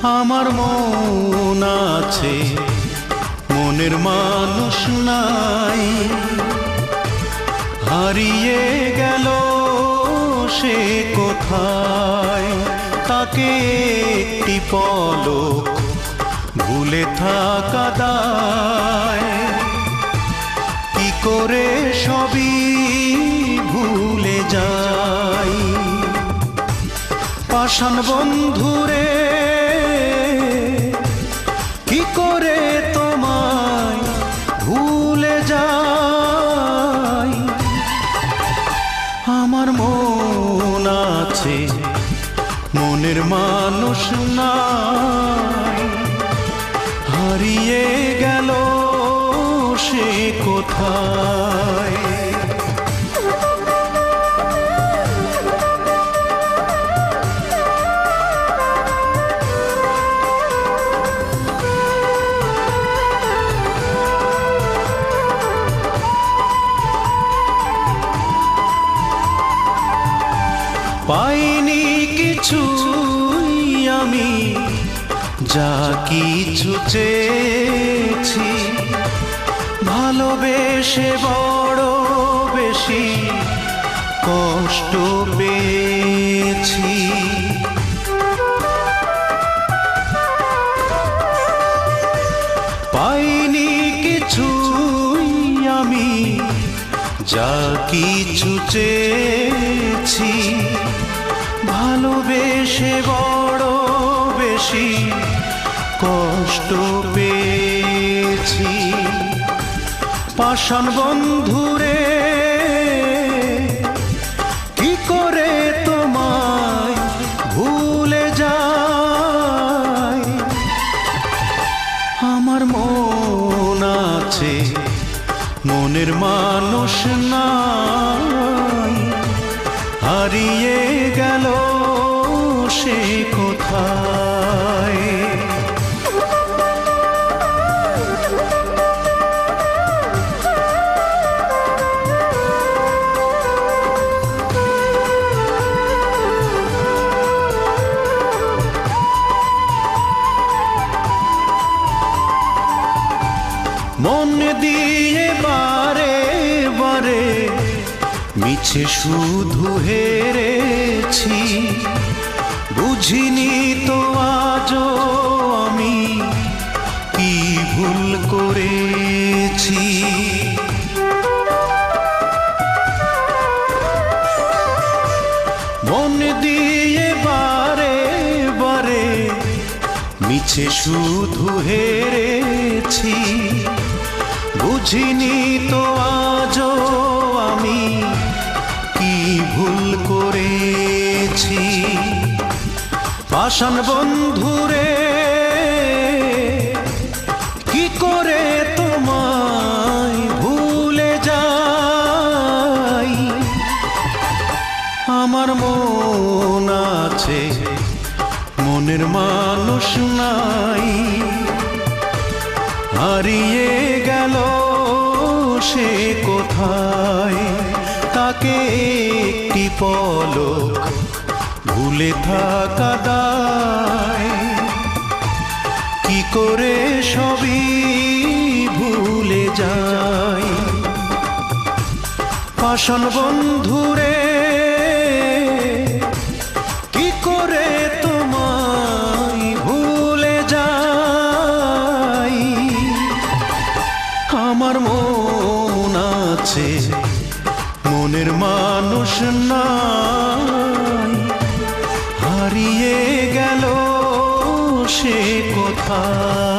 আমার মন আছে, মনের মানুষ নাই। হারিয়ে গেল সে কোথায়, তাকে একটি পলক ভুলে থাকা দায়। কি করে সবই ভুলে যাই, পাষাণ বন্ধুরে কি করে তোমায় ভুলে যাই। আমার মন আছে, মনের মানুষ নাই। হারিয়ে গেল সে কোথায়। পাইনি কিছুই আমি, যা কিছু চেয়েছি। ভালোবেসে বড় বেশি কষ্ট পেয়েছি। পাইনি কিছুই আমি, যা কিছু চেয়েছি। ভালোবেসে বড় বেশি কষ্ট পেয়েছি। পাষাণ বন্ধুরে কি করে তোমায় ভুলে যাই। আমার মন আছে, মনের মানুষ নাই। হারিয়ে গেল সে কোথায়। মন দিয়ে বারে বারে মিছে শুধু হেরেছি। বুঝিনি তো আজও আমি কি ভুল করেছি। মন দিয়ে বারে বারে মিছে শুধু হেরেছি। বুঝিনি তো আজও আমি কি ভুল করেছি। পাষাণ বন্ধুরে কি করে তোমায় ভুলে যাই। আমার মন আছে, মনের মানুষ নাই। হারিয়ে গেল সে কোথায়, তাকে একটি পলক ভুলে থাকা দায়। কি করে সবই ভুলে যাই। পাষাণ বন্ধুরে কি করে তোমায় ভুলে যাই। আমার মন আছে, মনের মানুষ নাই। হারিয়ে গেল সে কোথায়।